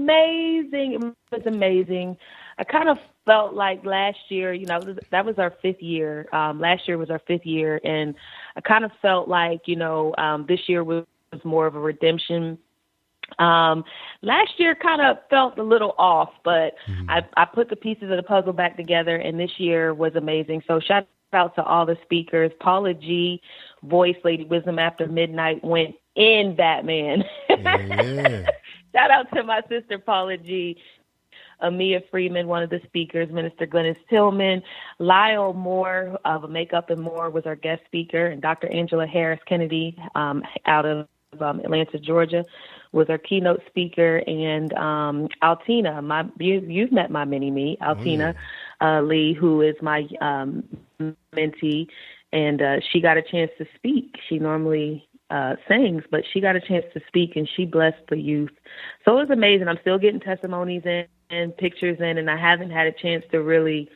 amazing. It was amazing. I kind of felt like last year, that was our 5th year. Last year was our 5th year, and I kind of felt like, this year was more of a redemption. Last year kind of felt a little off, but I put the pieces of the puzzle back together, and this year was amazing. So shout out to all the speakers. Paula G, Voice, Lady Wisdom After Midnight went in Batman. Yeah. Shout out to my sister Paula G. Amia Freeman, one of the speakers, Minister Glennis Tillman, Lyle Moore of Makeup and More was our guest speaker, and Dr. Angela Harris Kennedy out of Atlanta, Georgia, was our keynote speaker, and Altina, you've met my mini-me, Altina Lee, who is my mentee, and she got a chance to speak. She normally sings, but she got a chance to speak, and she blessed the youth. So it was amazing. I'm still getting testimonies in and pictures in, and I haven't had a chance to really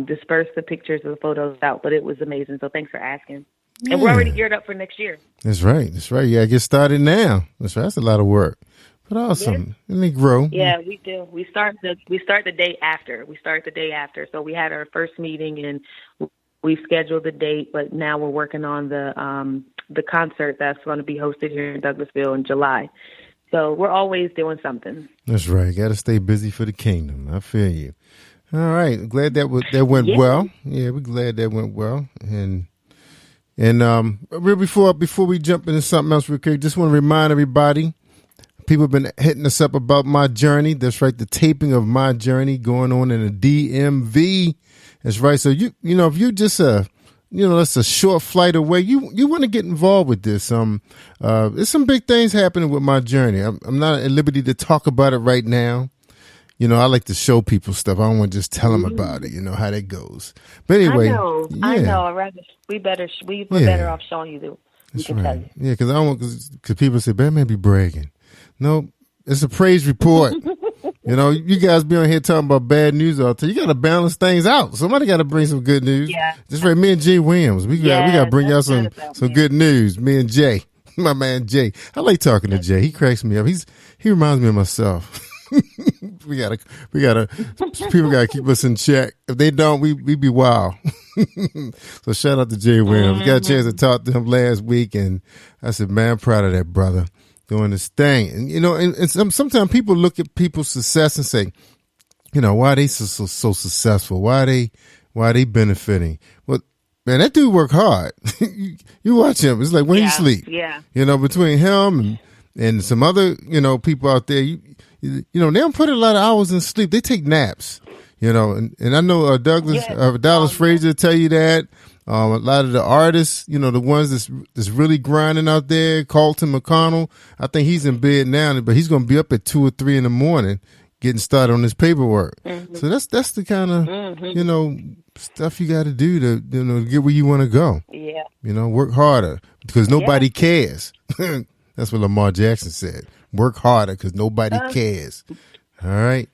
disperse the pictures of the photos out, but it was amazing. So thanks for asking. Yeah. And we're already geared up for next year. That's right. That's right. You got to get started now. That's right. That's a lot of work. But awesome. Yeah. And they grow. Yeah, we do. We start the day after. We start the day after. So we had our first meeting, and we scheduled the date, but now we're working on the concert that's going to be hosted here in Douglasville in July. So we're always doing something. That's right. Got to stay busy for the kingdom. I feel you. All right. Glad that went well. Yeah, we're glad that went well. And before we jump into something else real quick, just want to remind everybody, people have been hitting us up about my journey. That's right. The taping of my journey going on in the DMV. That's right. So if you're just that's a short flight away, you want to get involved with this. There's some big things happening with my journey. I'm not at liberty to talk about it right now. I like to show people stuff. I don't want to just tell them about it, how that goes. But anyway. I know. I'd rather, we're better off showing you we can tell you. Yeah, because people say, Batman be bragging. No, it's a praise report. You guys be on here talking about bad news all the time. You got to balance things out. Somebody got to bring some good news. Yeah. Just right, me and Jay Williams. We got to bring y'all some good news. Me and Jay, my man Jay. I like talking to Jay. He cracks me up. He reminds me of myself. we gotta people gotta keep us in check. If they don't, we be wild. So shout out to Jay Williams. Got a chance to talk to him last week, and I said, man, I'm proud of that brother doing this thing. And and sometimes people look at people's success and say, why are they so successful? Why are they benefiting? Well, man, that dude work hard. You watch him. It's like when he sleep. Yeah. Between him and some other people out there, they don't put a lot of hours in sleep. They take naps. And I know Dallas Frazier tell you that. A lot of the artists, the ones that's really grinding out there, Carlton McConnell, I think he's in bed now, but he's going to be up at 2 or 3 in the morning getting started on this paperwork. Mm-hmm. So that's the kind of, stuff you got to do to get where you want to go. Yeah. Work harder because nobody cares. That's what Lamar Jackson said. Work harder because nobody cares. All right.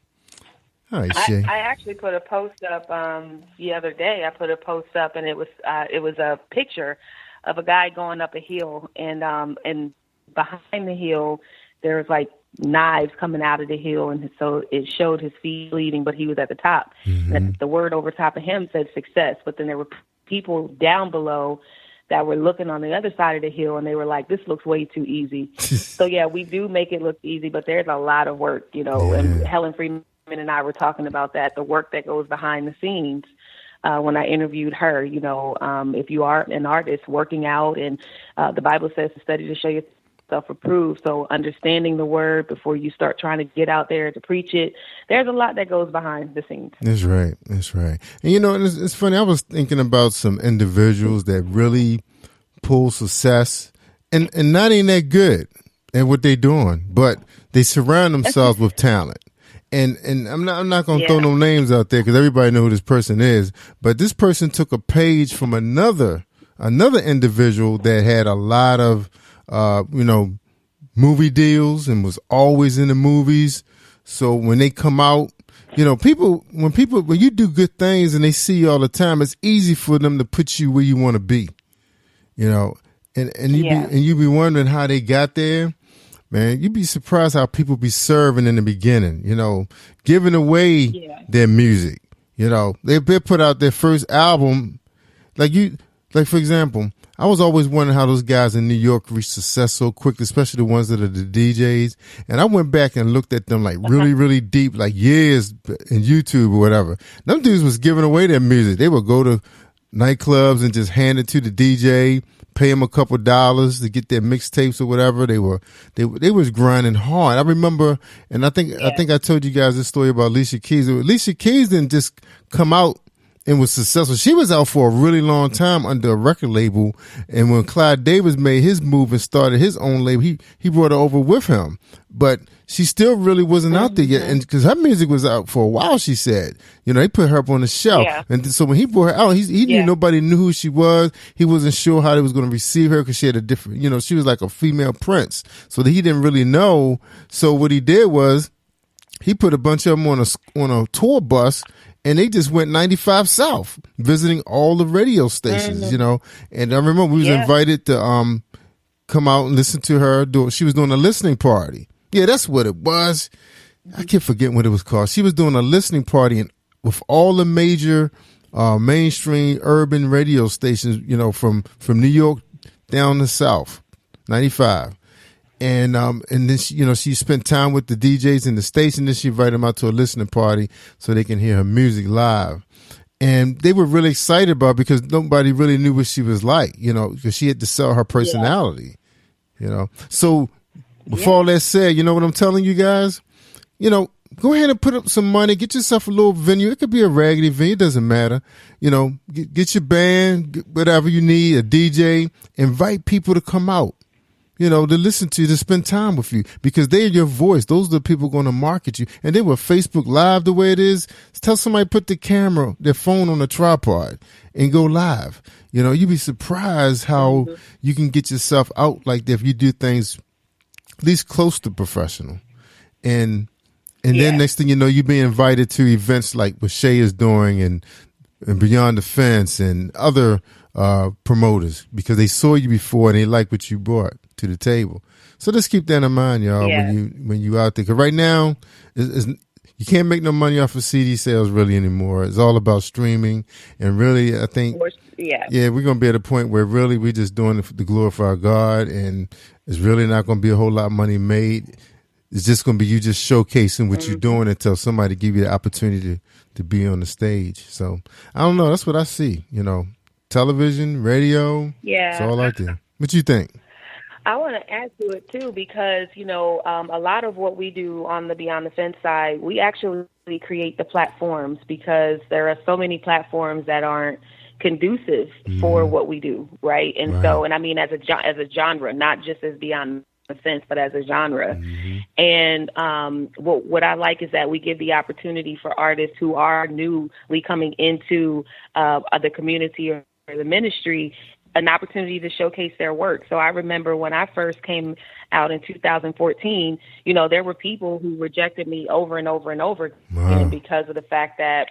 All right, Shay. I actually put a post up the other day. I put a post up, and it was a picture of a guy going up a hill, and behind the hill there was like knives coming out of the hill, and so it showed his feet bleeding, but he was at the top. Mm-hmm. And the word over top of him said success, but then there were people down below that were looking on the other side of the hill, and they were like, this looks way too easy. So, yeah, we do make it look easy, but there's a lot of work, and Helen Freeman and I were talking about that, the work that goes behind the scenes. When I interviewed her, if you are an artist working out, and the Bible says to study to show yourself approved. So understanding the word before you start trying to get out there to preach it, there's a lot that goes behind the scenes. That's right. That's right. And it's funny. I was thinking about some individuals that really pull success and not ain't that good at what they're doing, but they surround themselves with talent. And I'm not going to throw no names out there because everybody know who this person is. But this person took a page from another individual that had a lot of, movie deals and was always in the movies. So when they come out, when you do good things and they see you all the time, it's easy for them to put you where you want to be, and you be wondering how they got there. man, you'd be surprised how people be serving in the beginning, giving away their music. They put out their first album. Like for example, I was always wondering how those guys in New York reach success so quickly, especially the ones that are the DJs. And I went back and looked at them like really, really deep, like years in YouTube or whatever. Them dudes was giving away their music. They would go to nightclubs and just hand it to the DJ, pay him a couple dollars to get their mixtapes or whatever. They was grinding hard. I remember, and I think I told you guys this story about Alicia Keys. Alicia Keys didn't just come out and was successful. She was out for a really long time under a record label. And when Clyde Davis made his move and started his own label, he brought her over with him. But she still really wasn't out there yet. And because her music was out for a while, she said, they put her up on the shelf. Yeah. And so when he brought her out, he knew nobody knew who she was. He wasn't sure how they was going to receive her because she had a different, she was like a female prince. So he didn't really know. So what he did was he put a bunch of them on a tour bus, and they just went 95 South, visiting all the radio stations, And I remember we was invited to come out and listen to her. She was doing a listening party. Yeah, that's what it was. I keep forgetting what it was called. She was doing a listening party with all the major mainstream urban radio stations, from New York down to South, 95. And then she spent time with the DJs in the station. Then she invited them out to a listening party so they can hear her music live. And they were really excited about it because nobody really knew what she was like, because she had to sell her personality, So with all that said, you know what I'm telling you guys? Go ahead and put up some money. Get yourself a little venue. It could be a raggedy venue. It doesn't matter. Get your band, whatever you need, a DJ. Invite people to come out. To listen to you, to spend time with you, because they're your voice. Those are the people going to market you. And then with Facebook Live the way it is, tell somebody put their phone on a tripod and go live. You'd be surprised how you can get yourself out like that if you do things at least close to professional. And then next thing you know, you're being invited to events like what Shay is doing and Beyond the Fence and other promoters because they saw you before and they like what you brought to the table. So just keep that in mind, y'all, when you out there. Because right now, you can't make no money off of CD sales really anymore. It's all about streaming. And really, I think, we're going to be at a point where really we're just doing it to glorify God, and it's really not going to be a whole lot of money made. It's just going to be you just showcasing what you're doing until somebody give you the opportunity to be on the stage. So I don't know. That's what I see. Television, radio. Yeah, it's all out there. What you think? I want to add to it too because a lot of what we do on the Beyond the Fence side, we actually create the platforms because there are so many platforms that aren't conducive for what we do, right? And so, and I mean as a genre, not just as Beyond the Fence, but as a genre. And what I like is that we give the opportunity for artists who are newly coming into the community or the ministry an opportunity to showcase their work. So I remember when I first came out in 2014, there were people who rejected me over and over and over again because of the fact that,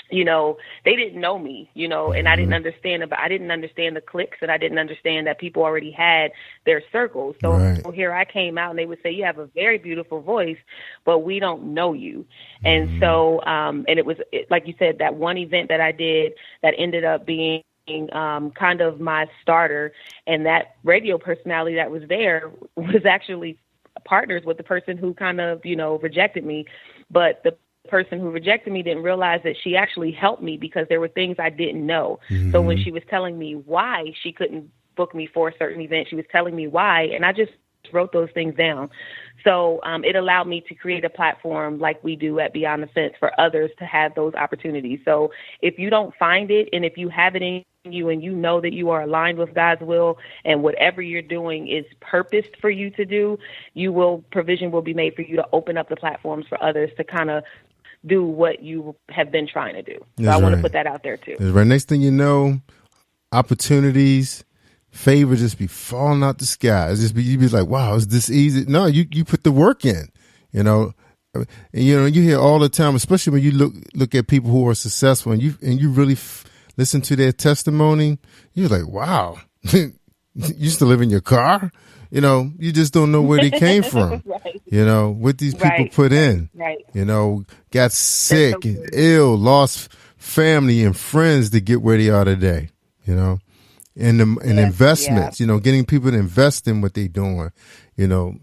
they didn't know me, and I didn't understand the cliques, and I didn't understand that people already had their circles. So here I came out and they would say, you have a very beautiful voice, but we don't know you. And so, and it was like you said, that one event that I did that ended up being kind of my starter, and that radio personality that was there was actually partners with the person who kind of rejected me, but the person who rejected me didn't realize that she actually helped me because there were things I didn't know. So when she was telling me why she couldn't book me for a certain event, she was telling me why, and I just wrote those things down. So it allowed me to create a platform like we do at Beyond the Fence for others to have those opportunities. So if you don't find it, and if you have it in you and you know that you are aligned with God's will and whatever you're doing is purposed for you to do, provision will be made for you to open up the platforms for others to kind of do what you have been trying to do. So I want to put that out there too. Right. Next thing you know, opportunities, favor just be falling out the sky. You be like, wow, is this easy? No, you put the work in, And you hear all the time, especially when you look at people who are successful and you really listen to their testimony. You're like, wow, you used to live in your car, you know, you just don't know where they came from. Right. You know, what these people put in. Right. You know, got sick so and ill, lost family and friends to get where they are today. You know, and investments. You know, getting people to invest in what they're doing. You know,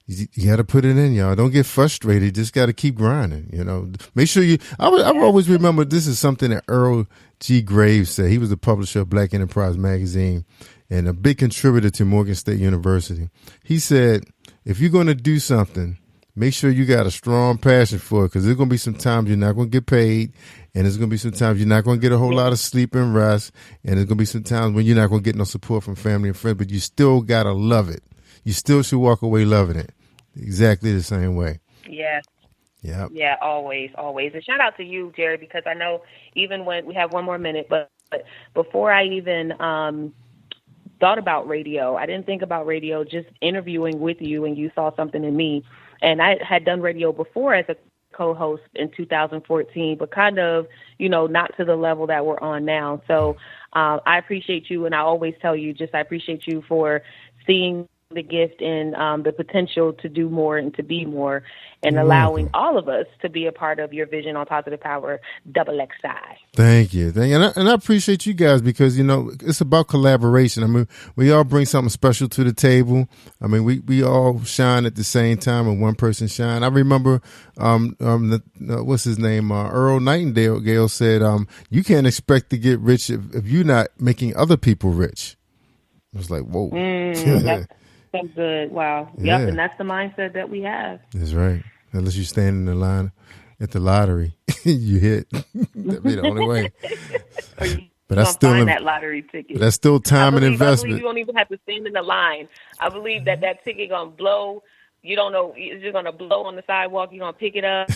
you got to put it in, y'all. Don't get frustrated. You just got to keep grinding. You know, make sure you. I always remember this is something that Earl G. Graves said. He was the publisher of Black Enterprise magazine and a big contributor to Morgan State University. He said, if you're going to do something, make sure you got a strong passion for it, because there's going to be some times you're not going to get paid, and there's going to be some times you're not going to get a whole lot of sleep and rest, and there's going to be some times when you're not going to get no support from family and friends, but you still got to love it. You still should walk away loving it. Exactly the same way. Yeah. Yeah. Yeah, always. And shout out to you, Jerry, because I know even when we have one more minute, but before I even thought about radio, I didn't think about radio, just interviewing with you, and you saw something in me. And I had done radio before as a co-host in 2014, but kind of, you know, not to the level that we're on now. So I appreciate you. And I always tell you, I appreciate you for seeing the gift and the potential to do more and to be more, and allowing all of us to be a part of your vision on Positive Power XXI. Thank you. And I appreciate you guys, because, you know, it's about collaboration. I mean, we all bring something special to the table. I mean, we all shine at the same time, and one person shine. I remember, what's his name? Earl Nightingale said, you can't expect to get rich if you're not making other people rich. I was like, whoa. That's so good. Wow. Yeah. Yep. And that's the mindset that we have. That's right. Unless you stand in the line at the lottery, you hit. That'd be the only way. But that's still find that lottery ticket. But that's still time and investment. I believe you don't even have to stand in the line. I believe that ticket gonna blow. You don't know. It's just gonna blow on the sidewalk. You're gonna pick it up.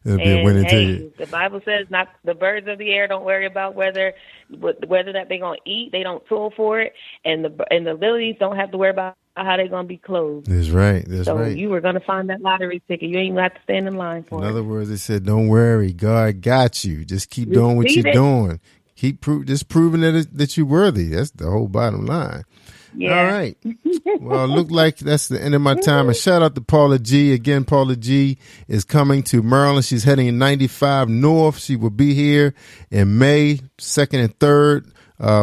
It'll be a winning ticket. The Bible says, "Not the birds of the air don't worry about whether that they're gonna eat. They don't toil for it, and the lilies don't have to worry about how they're gonna be clothed." That's right. That's right. So you were gonna find that lottery ticket. You ain't even have to stand in line for it. In other words, they said, "Don't worry, God got you. Just keep doing what you're doing. Keep proving that you're worthy." That's the whole bottom line. Yeah. All right. Well, look like that's the end of my time. And shout out to Paula G. Again, Paula G is coming to Maryland. She's heading in 95 North. She will be here in May 2nd and 3rd.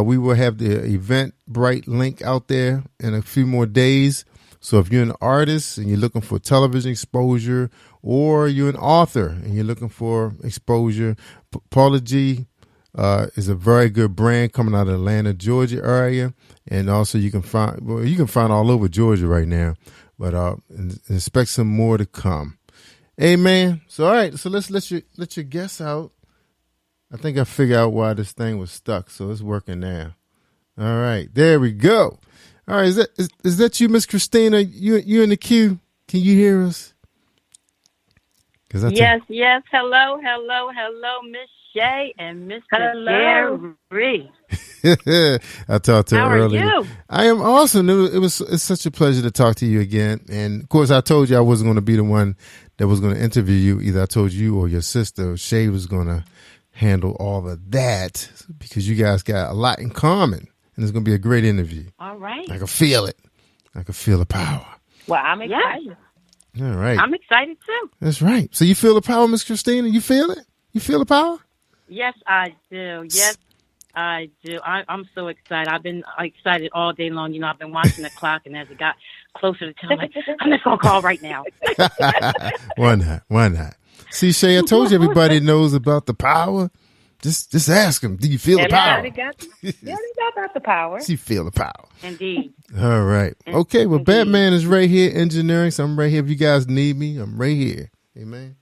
We will have the Eventbrite link out there in a few more days. So if you're an artist and you're looking for television exposure, or you're an author and you're looking for exposure, Paula G is a very good brand coming out of Atlanta, Georgia area. And also you can find all over Georgia right now, but expect some more to come. Amen. So all right, so let's let your guess out. I think I figured out why this thing was stuck, so it's working now. All right, there we go. All right, is that you, Miss Christina? You in the queue? Can you hear us? Yes. Hello, Miss Shay and Mr. Jerry. I talked to her earlier. How are you? I am awesome. It's such a pleasure to talk to you again. And of course, I told you I wasn't going to be the one that was going to interview you. Either I told you or your sister, Shay, was going to handle all of that, because you guys got a lot in common, and it's going to be a great interview. All right. I can feel it. I can feel the power. Well, I'm excited. Yeah. All right. I'm excited too. That's right. So you feel the power, Miss Christina? You feel it? You feel the power? Yes, I do. Yes, I do. I'm so excited. I've been excited all day long. You know, I've been watching the clock, and as it got closer to time, I'm just going to call right now. Why not? See, Shay, I told you everybody knows about the power. Just ask them, do you feel the power? They got the power. You feel the power. Indeed. All right. Okay, well, Indeed. Batman is right here, engineering, so I'm right here. If you guys need me, I'm right here. Amen.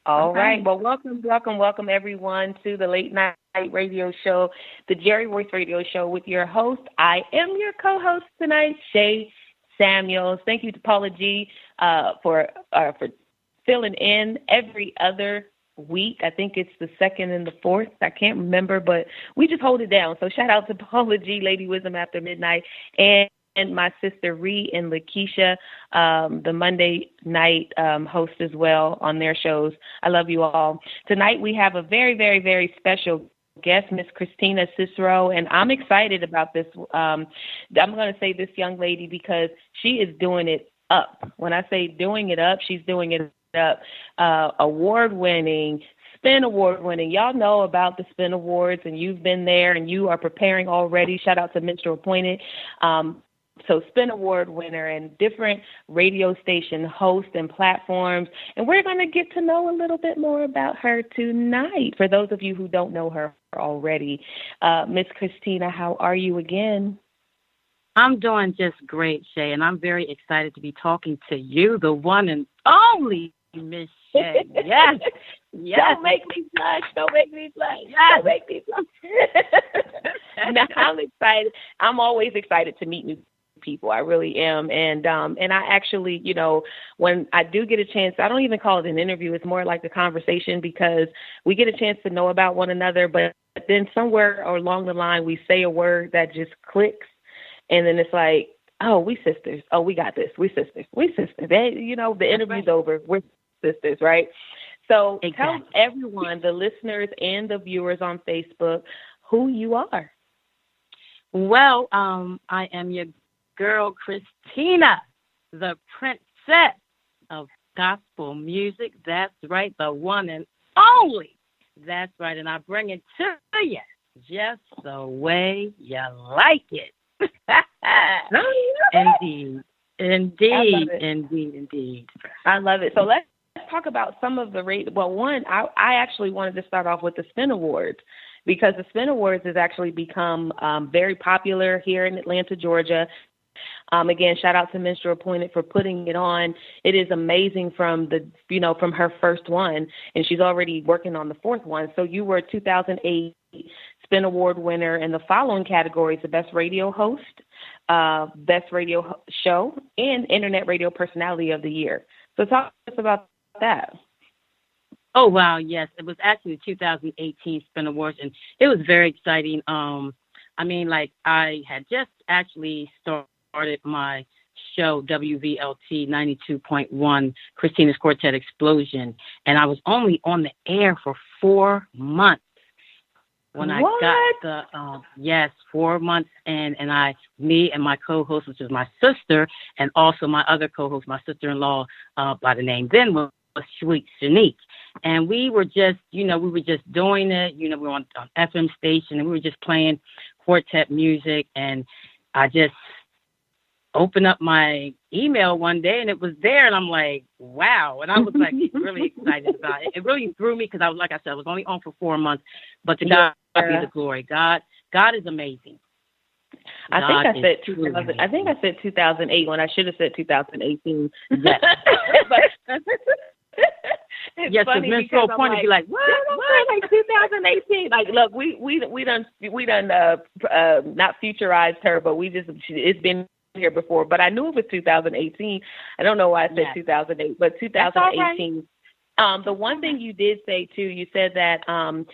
All right. Well, welcome, everyone, to the Late Night Radio Show, the Jerry Royce Radio Show, with your host. I am your co-host tonight, Shay Samuels. Thank you to Paula G for filling in every other week. I think it's the second and the fourth. I can't remember, but we just hold it down. So shout out to Paula G, Lady Wisdom After Midnight, and my sister Ree and Lakeisha, the Monday night host as well on their shows. I love you all. Tonight we have a very, very, very special guest, Miss Christina Cisrow, and I'm excited about this. I'm going to say this young lady because she is doing it up. When I say doing it up, she's doing it up. Award-winning, Spin Award-winning. Y'all know about the Spin Awards, and you've been there, and you are preparing already. Shout out to Mr. Appointed. So Spin Award winner and different radio station hosts and platforms. And we're going to get to know a little bit more about her tonight. For those of you who don't know her already, Miss Christina, how are you again? I'm doing just great, Shay, and I'm very excited to be talking to you, the one and only Miss Shay. Yes. Yes. Don't make me blush. Don't make me blush. Yes. Don't make me blush. Now, I'm excited. I'm always excited to meet new people. I really am. And I actually, you know, when I do get a chance, I don't even call it an interview. It's more like a conversation because we get a chance to know about one another. But then somewhere along the line, we say a word that just clicks. And then it's like, oh, we sisters. Oh, we got this. We sisters. We sisters. They, you know, the interview's over. We're sisters, right? So Tell everyone, the listeners and the viewers on Facebook, who you are. Well, I am your girl, Christina, the princess of gospel music. That's right, the one and only. That's right, and I bring it to you just the way you like it. Indeed. I love it. So let's talk about some of the one, I actually wanted to start off with the Spin Awards because the Spin Awards has actually become very popular here in Atlanta, Georgia. Again, shout out to Mr. Appointed for putting it on. It is amazing from her first one, and she's already working on the fourth one. So you were 2008 Spin Award winner in the following categories: the Best Radio Host, Best Radio Show, and Internet Radio Personality of the Year. So talk to us about that. Oh, wow, yes. It was actually the 2018 Spin Awards, and it was very exciting. I had just actually started my show, WVLT 92.1, Christina's Quartet Explosion, and I was only on the air for 4 months. When I got 4 months, and me and my co-host, which was my sister, and also my other co-host, my sister-in-law, by the name then was Sweet Shanique. And we were just doing it. We were on FM station, and we were just playing quartet music. And I just opened up my email one day, and it was there, and I'm like, wow. And I was like really excited about it. It really threw me because I was only on for 4 months, but to God be the glory. God is amazing. I think I said 2008 when I should have said 2018. Yes. Yes, funny because Mr. Appointed be like, what? Like 2018. Like, look, we done not futurized her, but it's been here before. But I knew it was 2018. I don't know why I said 2008, but 2018. Right. The one thing you did say too, you said that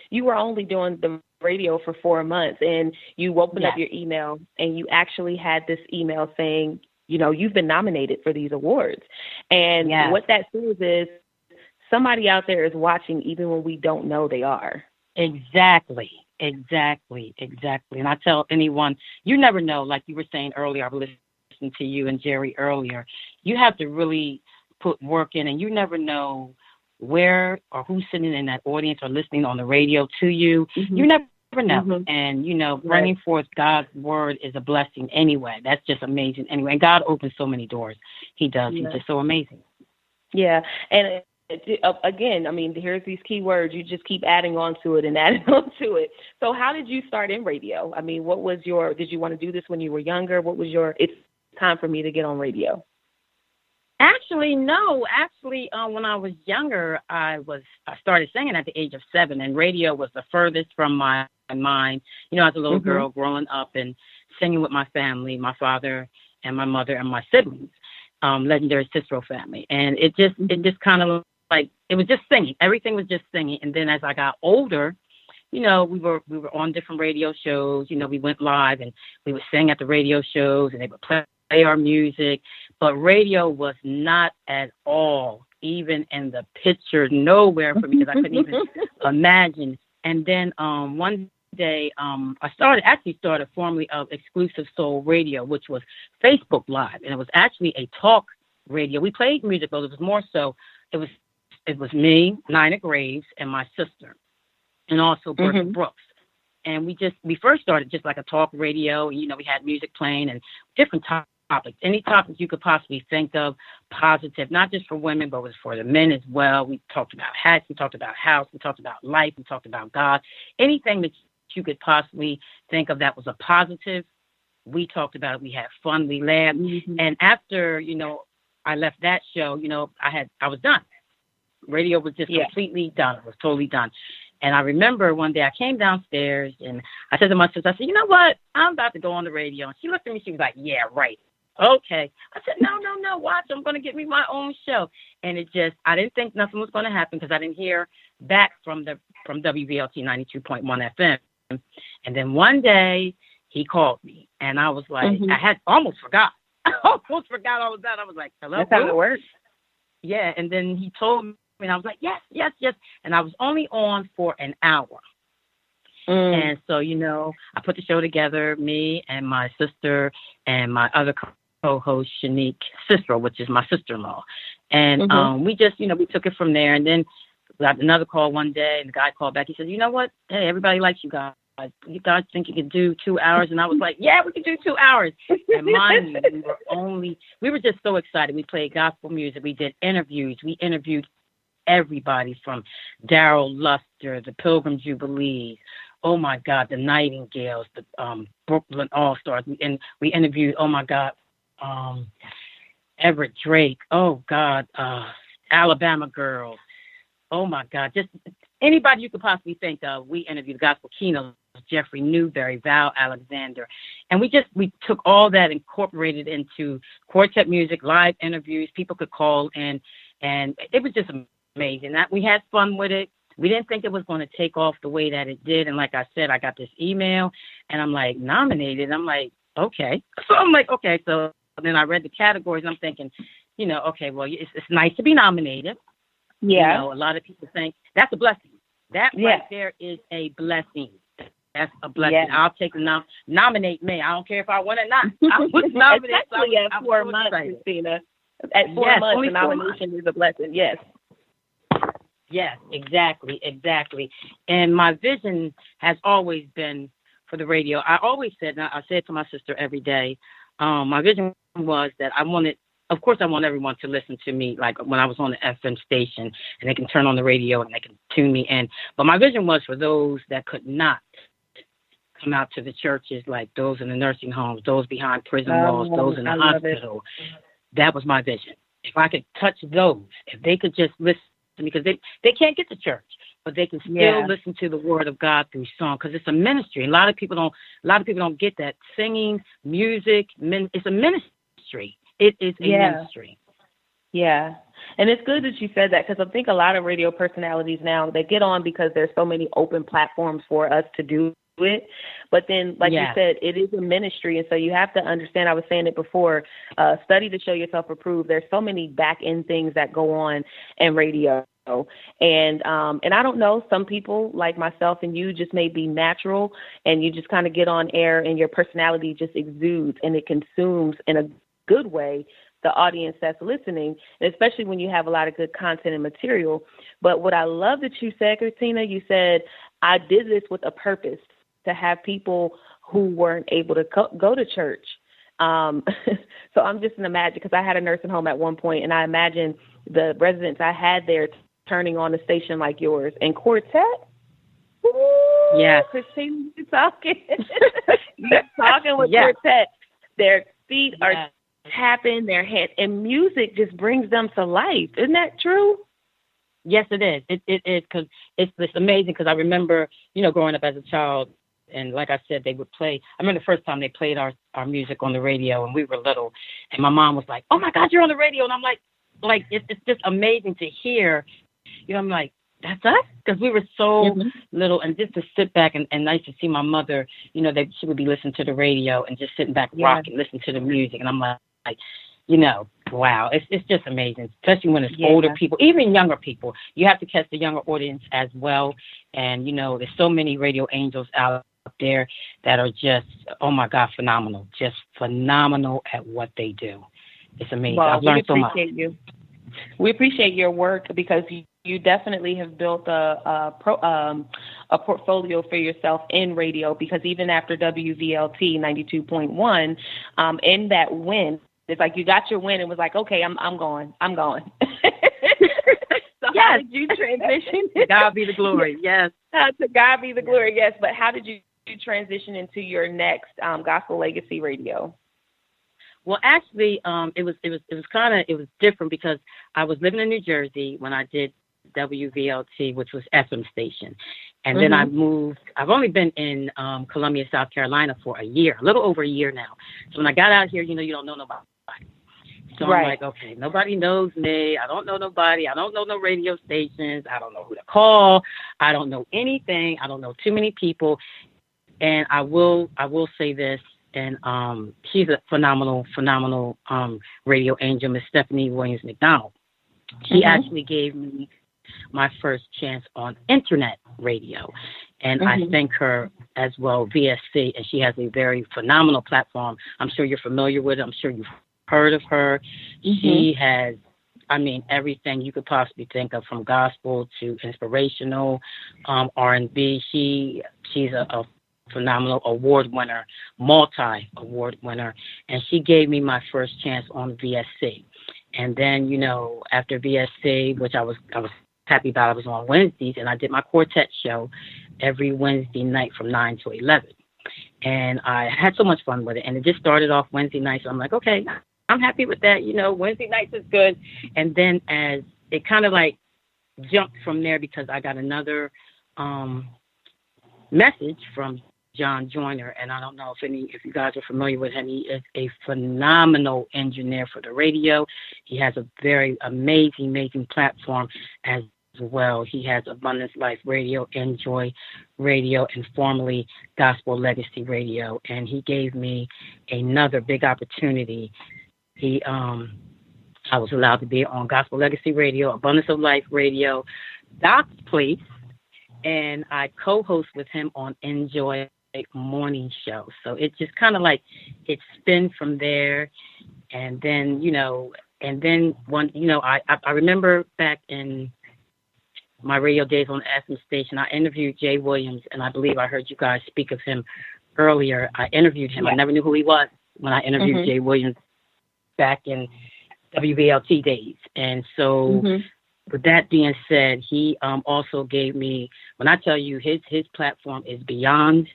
you were only doing the radio for 4 months, and you opened up your email, and you actually had this email saying, you've been nominated for these awards. And what that says is somebody out there is watching even when we don't know they are. Exactly. And I tell anyone, you never know, like you were saying earlier, I was listening to you and Jerry earlier, you have to really put work in, and you never know where or who's sitting in that audience or listening on the radio to you. Mm-hmm. You never know. Mm-hmm. And, bringing forth God's word is a blessing anyway. That's just amazing anyway. And God opens so many doors. He does. Yeah. He's just so amazing. Yeah. And again, here's these key words. You just keep adding on to it and adding on to it. So how did you start in radio? What was did you want to do this when you were younger? What was it's time for me to get on radio? Actually, no. When I was younger, I started singing at the age of 7, and radio was the furthest from my mind. As a little girl growing up and singing with my family, my father and my mother and my siblings, legendary Cisrow family. And it just kind of like, it was just singing. Everything was just singing. And then as I got older, we were on different radio shows. We went live and we would sing at the radio shows, and they would play our music. But radio was not at all even in the picture, nowhere for me, because I couldn't even imagine And then one day I started formerly of Exclusive Soul Radio, which was Facebook Live, and it was actually a talk radio. We played music, but it was more so it was me, Nina Graves, and my sister, and also Bertha Brooks. And we first started just like a talk radio. You know, we had music playing and different topics, any topics you could possibly think of, positive, not just for women, but it was for the men as well. We talked about hats, we talked about house, we talked about life, we talked about God, anything that you could possibly think of that was a positive. We talked about it. We had fun, we laughed. And after, you know, I left that show, you know, I was done. Radio was just completely done. It was totally done. And I remember one day I came downstairs and I said to my sister, I said, you know what? I'm about to go on the radio. And she looked at me. She was like, yeah, right. Okay. I said, no, watch. I'm going to get me my own show. And I didn't think nothing was going to happen because I didn't hear back from WVLT 92.1 FM. And then one day he called me and I was like, I had almost forgot. I almost forgot all of that. I was like, hello. That's how it works. Yeah. And then he told me, and I was like, yes. And I was only on for an hour. And so, you know, I put the show together, me and my sister and my other co-host, Shanique Cisrow, which is my sister-in-law. And we just, you know, we took it from there. And then we got another call one day, and the guy called back. He said, you know what? Hey, everybody likes you guys. You guys think you can do 2 hours? And I was like, yeah, we can do 2 hours. And mind you, we were just so excited. We played gospel music. We did interviews. We interviewed everybody from Daryl Luster, the Pilgrim Jubilees, oh my God, the Nightingales, the Brooklyn All-Stars, and we interviewed, oh my God, Everett Drake, oh God, Alabama Girls, oh my God, just anybody you could possibly think of. We interviewed the Gospel Keynote, Jeffrey Newberry, Val Alexander, and we took all that, incorporated into quartet music, live interviews. People could call in, and it was just amazing. That we had fun with it. We didn't think it was going to take off the way that it did. And like I said, I got this email and I'm like, nominated. I'm like, okay. So I'm like, okay. So then I read the categories. I'm thinking, you know, okay, well, it's nice to be nominated. Yeah. You know, a lot of people think that's a blessing. That right there is a blessing. That's a blessing. Yeah. I'll take nominate me. I don't care if I win or not. I was nominated. Especially at 4 months, Christina. At 4 months, the nomination is a blessing. Yes. Yes, exactly. And my vision has always been for the radio. I always said, and I said to my sister every day, my vision was that I want everyone to listen to me, like when I was on the FM station, and they can turn on the radio and they can tune me in. But my vision was for those that could not come out to the churches, like those in the nursing homes, those behind prison walls, those in the hospital. That was my vision. If I could touch those, if they could just listen, because they can't get to church, but they can still listen to the word of God through song, because it's a ministry. A lot of people don't get that. Singing, music, it's a ministry. It is a ministry. Yeah. And it's good that you said that, because I think a lot of radio personalities now, they get on because there's so many open platforms for us to do it. But then, like you said, it is a ministry. And so you have to understand, I was saying it before, study to show yourself approved. There's so many back end things that go on in radio. And I don't know, some people like myself and you just may be natural, and you just kind of get on air and your personality just exudes, and it consumes in a good way the audience that's listening, and especially when you have a lot of good content and material. But what I love that you said, Christina, you said, I did this with a purpose, to have people who weren't able to go to church. So I'm just imagining, because I had a nursing home at one point, and I imagine the residents I had there turning on a station like yours. And quartet? Yeah. Christina, you're talking. You're talking with quartet. Their feet are tapping, their hands, and music just brings them to life. Isn't that true? Yes, it is. It is, because it's amazing, because I remember, you know, growing up as a child, and like I said, they would play. I remember the first time they played our music on the radio, and we were little, and my mom was like, oh my God, you're on the radio. And I'm like it's just amazing to hear, you know, I'm like, that's us? Because we were so little, and just to sit back and nice to see my mother, you know, she would be listening to the radio and just sitting back, rocking, listening to the music. And I'm like, you know, Wow, it's just amazing, especially when it's older people, even younger people. You have to catch the younger audience as well. And, there's so many radio angels out there that are just, oh, my God, phenomenal. Just phenomenal at what they do. It's amazing. Well, I've learned so much. We appreciate your work because you definitely have built a portfolio for yourself in radio, because even after WVLT 92.1, in that win, it's like you got your win and was like, okay, I'm going. So how did you transition? To God be the glory. Yes. To God be the glory. Yes. But how did you transition into your next Gospel Legacy Radio? Well, actually, it was different because I was living in New Jersey when I did WVLT, which was FM station. And then I moved. I've only been in Columbia, South Carolina for a year, a little over a year now. So when I got out here, you don't know nobody. So I'm like, okay, nobody knows me. I don't know nobody. I don't know no radio stations. I don't know who to call. I don't know anything. I don't know too many people. And I will say this, and she's a phenomenal radio angel, Miss Stephanie Williams McDonald. She actually gave me my first chance on internet radio, and I thank her as well, VSC, and she has a very phenomenal platform. I'm sure you're familiar with it. I'm sure you've heard of her. She has, everything you could possibly think of, from gospel to inspirational, R&B. She's a phenomenal award winner, multi-award winner, and she gave me my first chance on VSC. And then, after VSC, which I was happy about, I was on Wednesdays, and I did my quartet show every Wednesday night from 9 to 11. And I had so much fun with it. And it just started off Wednesday nights. So I'm like, okay, I'm happy with that. Wednesday nights is good. And then as it kind of like jumped from there, because I got another message from John Joyner, and I don't know if you guys are familiar with him. He is a phenomenal engineer for the radio. He has a very amazing platform as well. He has Abundance Life Radio, Enjoy Radio, and formerly Gospel Legacy Radio. And he gave me another big opportunity. I was allowed to be on Gospel Legacy Radio, Abundance of Life Radio, Doc's Place, and I co-host with him on Enjoy morning show. So it just kind of like it spins from there. And then, I remember back in my radio days on the FM station, I interviewed Jay Williams, and I believe I heard you guys speak of him earlier. I interviewed him. I never knew who he was when I interviewed Jay Williams back in WVLT days. And so with that being said, he also gave me, when I tell you his platform is beyond.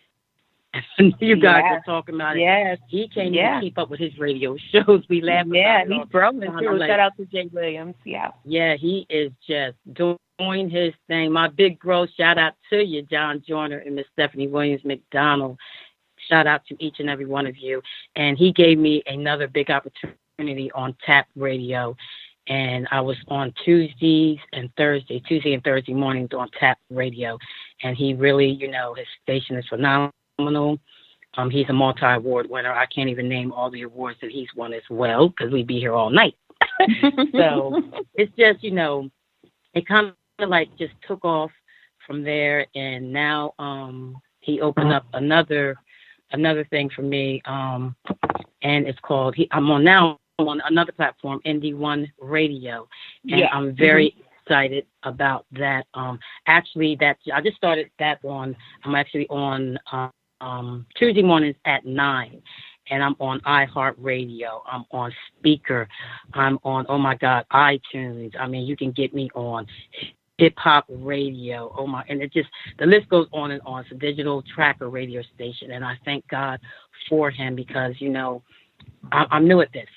You guys are talking about it. Yes. He can't even keep up with his radio shows. We laugh about it. He's growing too. Shout out to Jay Williams. Yeah, he is just doing his thing. My big bro, shout out to you, John Joyner and Miss Stephanie Williams McDonald. Shout out to each and every one of you. And he gave me another big opportunity on Tap Radio. And I was on Tuesday and Thursday mornings on Tap Radio. And he really, his station is phenomenal. He's a multi-award winner. I can't even name all the awards that he's won as well, because we'd be here all night. So it's just, it kind of like just took off from there. And now he opened up another thing for me, and it's called, I'm on another platform, ND1 Radio, and I'm very excited about that. Actually, that I just started that on. I'm actually on Tuesday mornings at 9, and I'm on iHeartRadio. I'm on Speaker. I'm on, oh my God, iTunes. You can get me on Hip Hop Radio. And it just, the list goes on and on. It's a digital tracker radio station, and I thank God for him, because I'm new at this.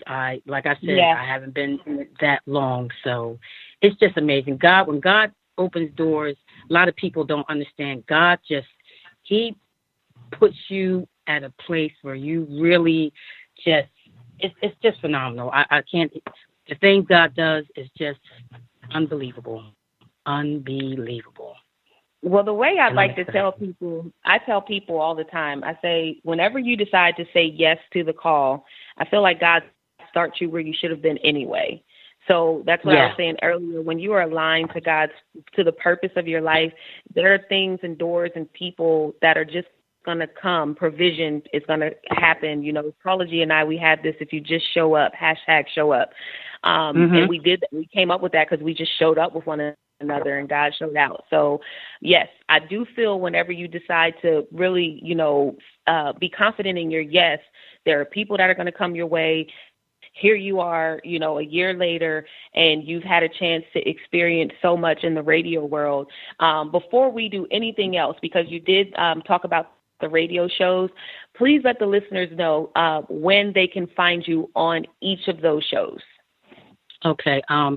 Like I said, I haven't been in it that long, so it's just amazing. When God opens doors, a lot of people don't understand. God he puts you at a place where you really just, it's just phenomenal. I can't, the things God does is just unbelievable. Well, the way I like to tell people, I tell people all the time, I say, whenever you decide to say yes to the call, I feel like God's start you where you should have been anyway. So that's what I was saying earlier. When you are aligned to the purpose of your life, there are things and doors and people that are just going to come. Provision is going to happen. You know, Astrology and I, we had this, if you just show up, #show up. And we came up with that because we just showed up with one another and God showed out. So yes, I do feel whenever you decide to really, you know, be confident in your yes, there are people that are going to come your way. Here you are, you know, a year later, and you've had a chance to experience so much in the radio world. Before we do anything else, because you did talk about the radio shows, please let the listeners know when they can find you on each of those shows. Okay. On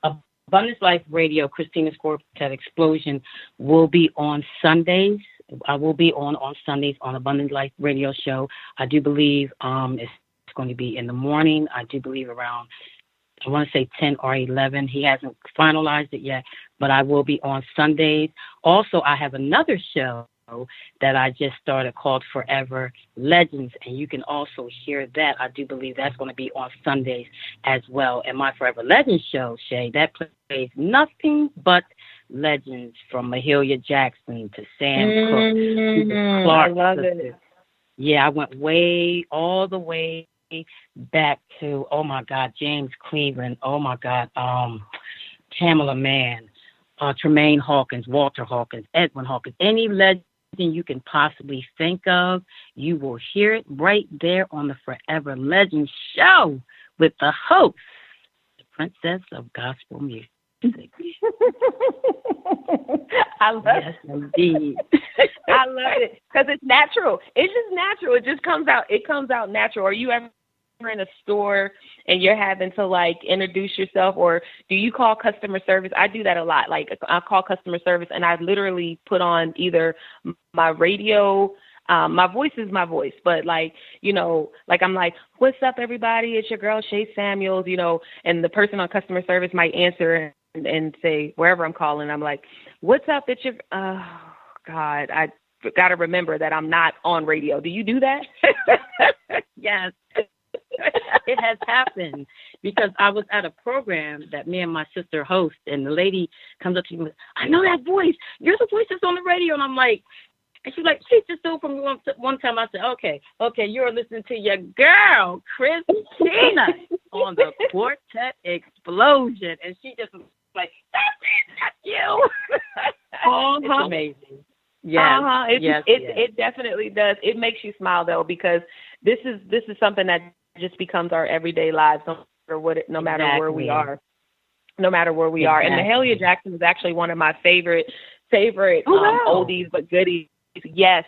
Abundance Life Radio, Christina's Quartet Explosion will be on Sundays. I will be on Sundays on Abundance Life Radio Show. I do believe it's going to be in the morning. I do believe around, I want to say 10 or 11. He hasn't finalized it yet, but I will be on Sundays. Also, I have another show that I just started called Forever Legends, and you can also hear that. I do believe that's going to be on Sundays as well. And my Forever Legends show, Shay, that plays nothing but legends from Mahalia Jackson to Sam Cooke to the Clark sisters. Yeah, I went all the way back to, oh my God, James Cleveland, oh my God, Pamela Mann, Tremaine Hawkins, Walter Hawkins, Edwin Hawkins, any legend you can possibly think of, you will hear it right there on the Forever Legends show with the host, the Princess of Gospel Music. I love it. Indeed. I love it because it's natural. It's just natural. It just comes out. It comes out natural. Are you ever in a store and you're having to like introduce yourself, or do you call customer service? I do that a lot. Like I call customer service and I literally put on either my radio. My voice is my voice, but like, you know, like I'm like, what's up, everybody? It's your girl, Shay Samuels, you know, and the person on customer service might answer and say, wherever I'm calling, I'm like, what's up? It's your, oh God, I got to remember that I'm not on radio. Do you do that? Yes. It has happened because I was at a program that me and my sister host, and the lady comes up to me, I know that voice. You're the voice that's on the radio. And I'm like, and she's like, she just stole from me one time. I said, okay, you're listening to your girl, Christina, on the Quartet Explosion. And she just was like, that's you. It's amazing. Yes, it definitely does. It makes you smile, though, because this is something that just becomes our everyday lives, no matter where we are. No matter where we are. And Mahalia Jackson is actually one of my favorite oldies but goodies. Yes.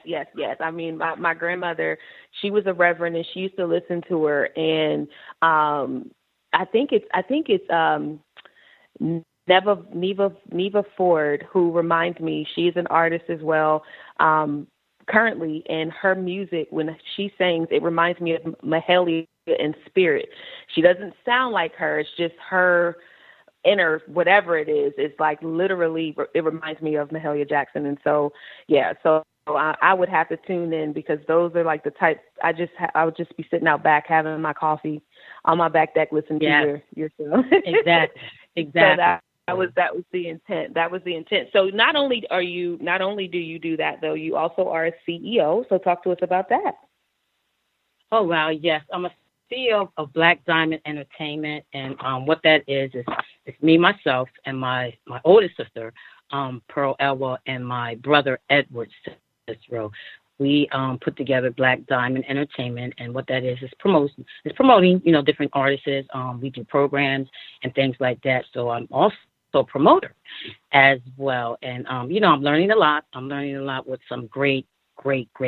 I mean, my grandmother, she was a reverend, and she used to listen to her. And I think it's Neva Ford, who reminds me, she's an artist as well. Currently, and her music, when she sings, it reminds me of Mahalia in spirit. She doesn't sound like her. It's just her inner, whatever it is. It's like literally, it reminds me of Mahalia Jackson. And so, yeah, so I would have to tune in because those are like the type. I would just be sitting out back having my coffee on my back deck, listening to your show. Exactly. So that was the intent. That was the intent. So not only do you do that, though, you also are a CEO. So talk to us about that. Oh, wow. Yes. I'm a CEO of Black Diamond Entertainment. And what that is it's me, myself, and my oldest sister, Pearl Elwa, and my brother, Edward Cisrow. We put together Black Diamond Entertainment, and what that is promoting, you know, different artists. We do programs and things like that. So I'm also a promoter as well. And, you know, I'm learning a lot. I'm learning a lot with some great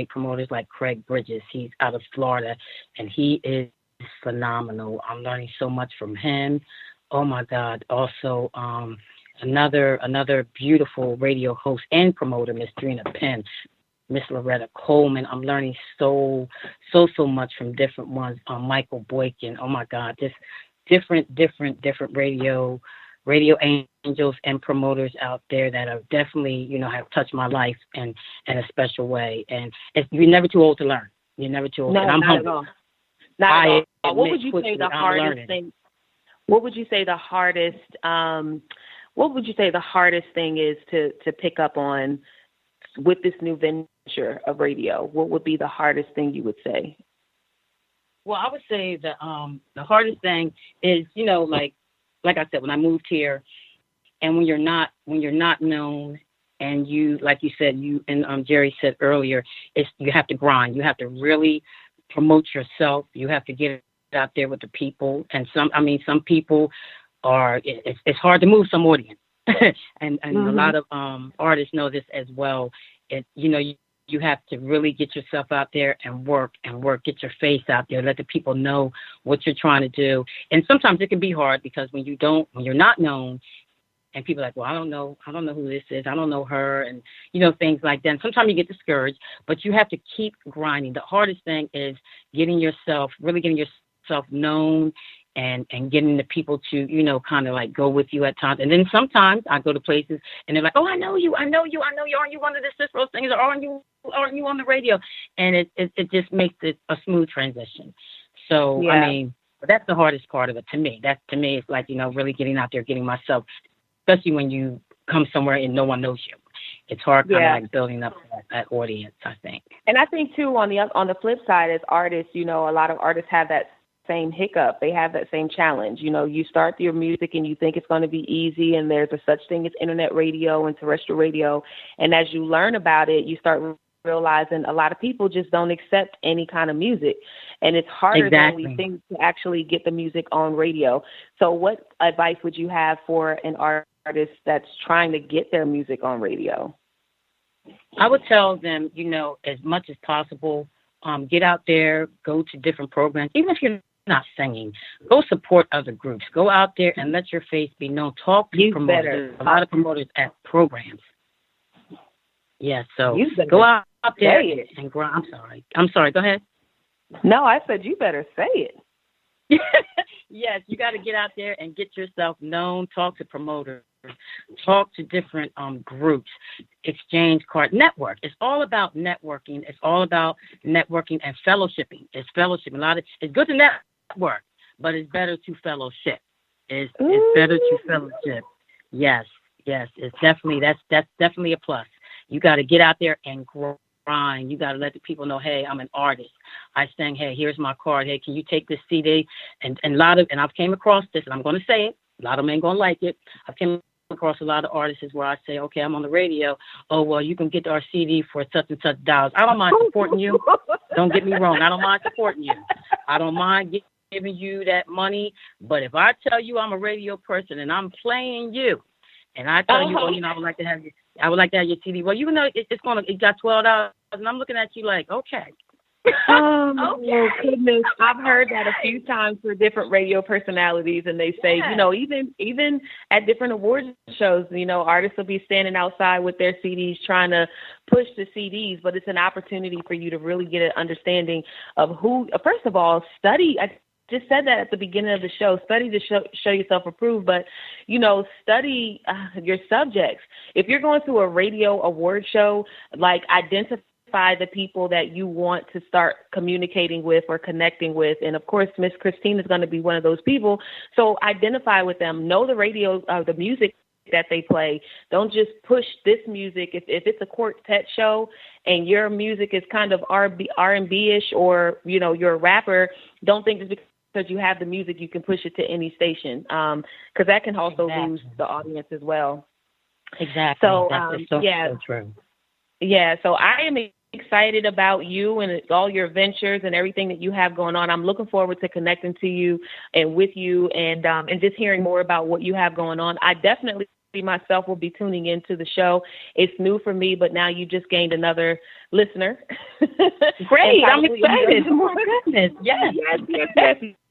promoters like Craig Bridges. He's out of Florida, and he is phenomenal. I'm learning so much from him. Oh, my God. Also, another beautiful radio host and promoter, Miss Drina Penn, Miss Loretta Coleman. I'm learning so much from different ones. Michael Boykin. Oh my God, just different radio angels and promoters out there that are definitely, you know, have touched my life in a special way. And you're never too old to learn. You're never too old. No, and I'm not humble. at all. Not at I all. What would you say the hardest thing? What would you say the hardest? What would you say the hardest thing is to pick up on with this new venture of radio? What would be the hardest thing you would say? Well, I would say the hardest thing is, like I said, when I moved here, and when you're not known, and you, like you said, you and Jerry said earlier, you have to grind. You have to really promote yourself. You have to get out there with the people. And some people it's hard to move some audience. and a lot of artists know this as well. You have to really get yourself out there and work, get your face out there, let the people know what you're trying to do. And sometimes it can be hard because when you're not known, and people are like, well, I don't know who this is, I don't know her, and things like that. And sometimes you get discouraged, but you have to keep grinding. The hardest thing is getting yourself known, and getting the people to, kind of like go with you at times. And then sometimes I go to places and they're like, oh, I know you. Aren't you one of the Cisrow singers? Or aren't you on the radio? And it just makes it a smooth transition. So, yeah. That's the hardest part of it to me. To me, it's like, really getting out there, getting myself, especially when you come somewhere and no one knows you. It's hard kind of like building up that audience, I think. And I think, too, on the flip side, as artists, a lot of artists have that same hiccup. They have that same challenge. You start your music and you think it's going to be easy, and there's a such thing as internet radio and terrestrial radio. And as you learn about it, you start realizing a lot of people just don't accept any kind of music. And it's harder than we think to actually get the music on radio. So what advice would you have for an artist that's trying to get their music on radio? I would tell them, as much as possible, get out there, go to different programs. Even if you're not singing, go support other groups. Go out there and let your face be known. Talk to promoters. There's a lot of promoters at programs. Yeah, so go out there and grind. I'm sorry. Go ahead. No, I said you better say it. Yes, you got to get out there and get yourself known. Talk to promoters. Talk to different groups. Exchange card. Network. It's all about networking. It's all about networking and fellowshipping. It's fellowship. It's good to network, but it's better to fellowship. It's better to fellowship. Yes. It's definitely that's definitely a plus. You got to get out there and grind. You got to let the people know, hey, I'm an artist. I sang, hey, here's my card. Hey, can you take this CD? And I've came across this, and I'm going to say it. A lot of them ain't going to like it. I've came across a lot of artists where I say, okay, I'm on the radio. Oh, well, you can get our CD for such and such dollars. I don't mind supporting you. Don't get me wrong. I don't mind supporting you. I don't mind giving you that money. But if I tell you I'm a radio person and I'm playing you, and I tell you, I would like to have your CD. Well, it got $12, and I'm looking at you like, okay. Oh, goodness. I've heard that a few times for different radio personalities, and they say, even at different awards shows, artists will be standing outside with their CDs trying to push the CDs, but it's an opportunity for you to really get an understanding of who, first of all, study. I just said that at the beginning of the show, study to show yourself approved, but, study your subjects. If you're going to a radio award show, like identify the people that you want to start communicating with or connecting with. And of course, Miss Christina is going to be one of those people. So identify with them, know the radio, the music that they play. Don't just push this music. If it's a quartet show and your music is kind of R&B-ish, or, you're a rapper, don't think just because you have the music, you can push it to any station. Because that can also lose the audience as well. Exactly. So, so true. Yeah. So I am excited about you and all your ventures and everything that you have going on. I'm looking forward to connecting to you and with you and just hearing more about what you have going on. I definitely myself will be tuning into the show. It's new for me, but now you just gained another listener. Great. I'm excited. Oh my goodness. Yes.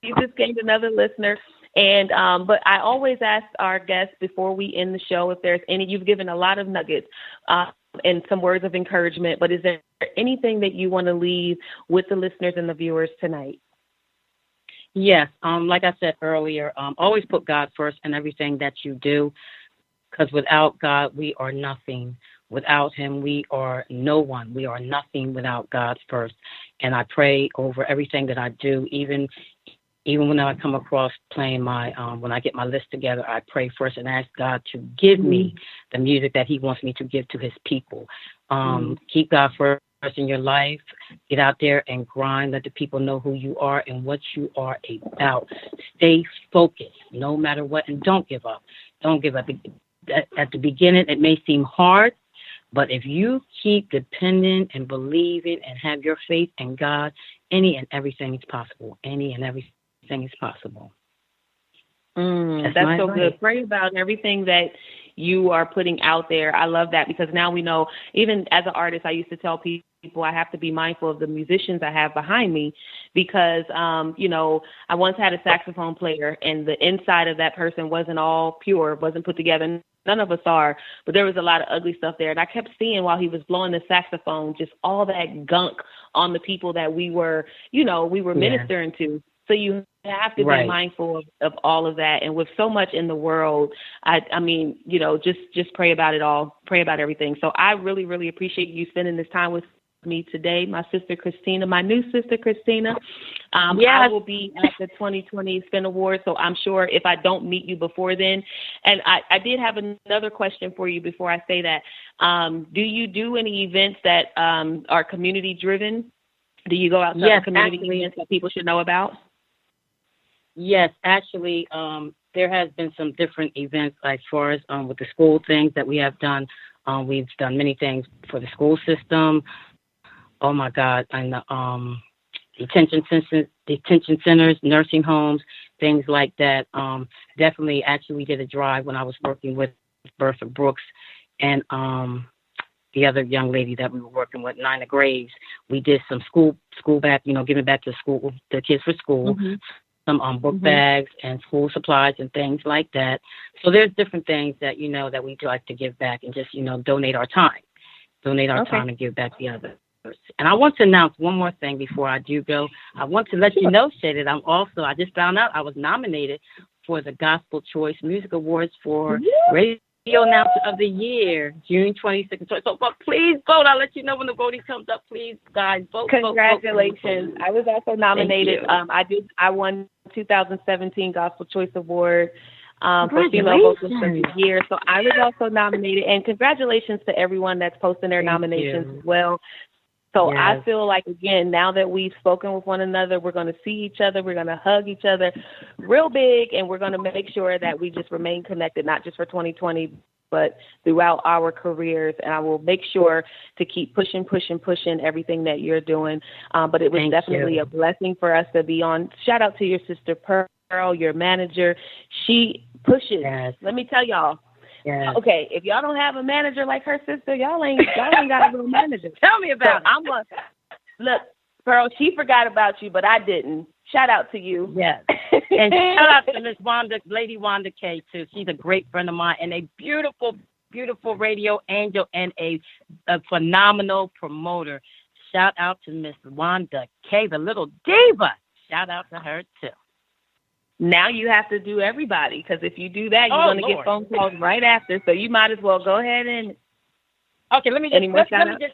You just gained another listener. And but I always ask our guests before we end the show if there's any. You've given a lot of nuggets and some words of encouragement, but is there anything that you want to leave with the listeners and the viewers tonight? Yes. Like I said earlier, always put God first in everything that you do, because without God, we are nothing. Without him, we are no one. We are nothing without God first. And I pray over everything that I do, even when I come across playing when I get my list together, I pray first and ask God to give me the music that he wants me to give to his people. Keep God first in your life. Get out there and grind. Let the people know who you are and what you are about. Stay focused no matter what, and don't give up. Don't give up. At the beginning, it may seem hard, but if you keep depending and believing and have your faith in God, any and everything is possible. Any and everything is possible. That's so good. Pray about everything that you are putting out there. I love that, because now we know, even as an artist, I used to tell people I have to be mindful of the musicians I have behind me, because, I once had a saxophone player and the inside of that person wasn't all pure, wasn't put together. None of us are, but there was a lot of ugly stuff there. And I kept seeing while he was blowing the saxophone, just all that gunk on the people that we were ministering to. So you have to be mindful of all of that. And with so much in the world, I mean, just pray about it all, pray about everything. So I really, really appreciate you spending this time with me today, my sister Christina, my new sister Christina. I will be at the 2020 Spin Awards, so I'm sure if I don't meet you before then. And I did have another question for you before I say that. Do you do any events that are community driven? Do you go out to community events that people should know about? Yes, actually, there has been some different events as far as with the school things that we have done. We've done many things for the school system. Oh my God, and the detention centers, nursing homes, things like that. Definitely, actually, we did a drive when I was working with Bertha Brooks and the other young lady that we were working with, Nina Graves. We did some school back, giving back to school, the kids for school. Some book bags and school supplies and things like that. So there's different things that, that we like to give back and just, donate our time. Time and give back the others. And I want to announce one more thing before I do go. I want to let you know, Shay, that I just found out I was nominated for the Gospel Choice Music Awards for Radio Announcer of the Year, June 26th. So please vote. I'll let you know when the voting comes up. Please, guys, vote. Congratulations. Vote. I was also nominated. I won 2017 Gospel Choice Award for Female Vocalist of the Year. So I was also nominated. And congratulations to everyone that's posting their nominations as well. So I feel like, again, now that we've spoken with one another, we're going to see each other, we're going to hug each other real big, and we're going to make sure that we just remain connected, not just for 2020, but throughout our careers. And I will make sure to keep pushing everything that you're doing. But it was definitely a blessing for us to be on. Shout out to your sister Pearl, your manager. She pushes. Let me tell y'all. Okay, if y'all don't have a manager like her sister, y'all ain't got a real manager. Tell me about it. Look, Pearl, she forgot about you, but I didn't. Shout out to you. Yes. And shout out to Miss Lady Wanda K, too. She's a great friend of mine and a beautiful, beautiful radio angel and a phenomenal promoter. Shout out to Miss Wanda K, the little diva. Shout out to her, too. Now you have to do everybody, because if you do that, you're going to get phone calls right after. So you might as well go ahead and. Okay, let me just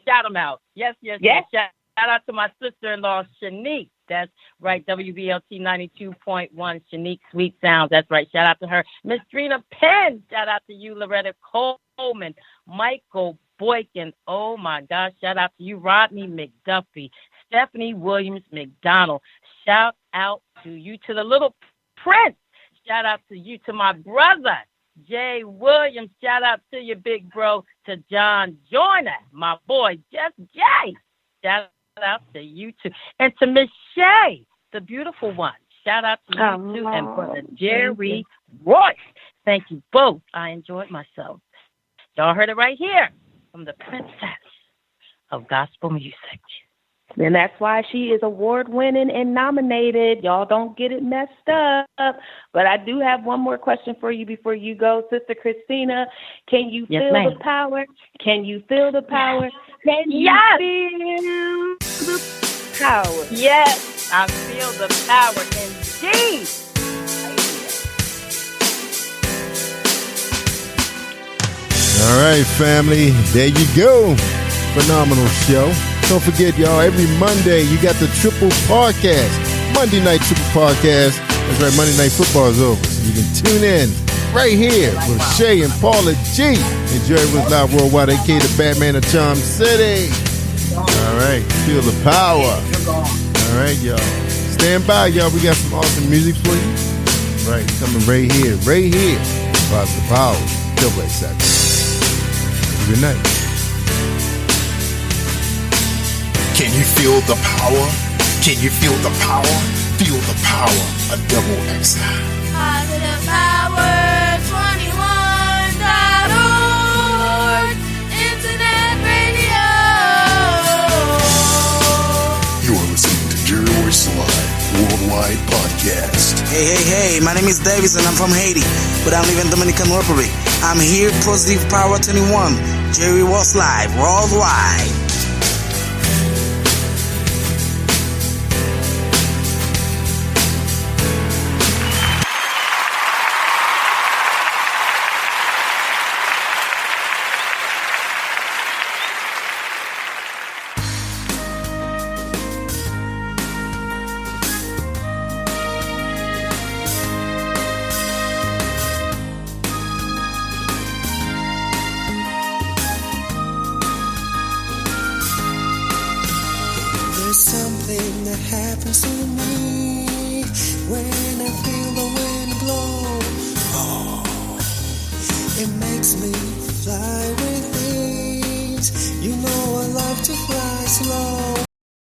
shout them out. Yes. Shout out to my sister-in-law, Shanique. That's right, WBLT 92.1, Shanique Sweet Sounds. That's right. Shout out to her. Miss Trina Penn. Shout out to you, Loretta Coleman. Michael Boykin. Oh, my gosh. Shout out to you, Rodney McDuffie. Stephanie Williams McDonald. Shout out to you, to the little Prince. Shout out to you, to my brother, Jay Williams. Shout out to your big bro, to John Joyner, my boy, Jeff Jay. Shout out to you, too. And to Miss Shay, the beautiful one. Shout out to you, too. And brother Jerry Royce. Thank you both. I enjoyed myself. Y'all heard it right here from the princess of gospel music. And that's why she is award-winning and nominated. Y'all don't get it messed up. But I do have one more question for you before you go, Sister Christina. Can you feel the power? Can you feel the power? Can you feel the power? Yes, I feel the power indeed. All right, family. There you go. Phenomenal show. Don't forget, y'all, every Monday you got the Triple Podcast. Monday Night Triple Podcast. That's right, Monday Night Football is over. So you can tune in right here with Shay and Paula G. Enjoy with Live Worldwide, a.k.a. the Batman of Charm City. All right, feel the power. All right, y'all. Stand by, y'all. We got some awesome music for you. Right, coming right here. Positive Power. S07. Good night. Can you feel the power? Can you feel the power? Feel the power of Double XI. Positive Power 21.org Internet Radio. You are listening to Jerry Royce Live Worldwide Podcast. Hey, my name is Davis and I'm from Haiti, but I live in Dominican Republic. I'm here, Positive Power 21, Jerry Royce Live Worldwide. Slow.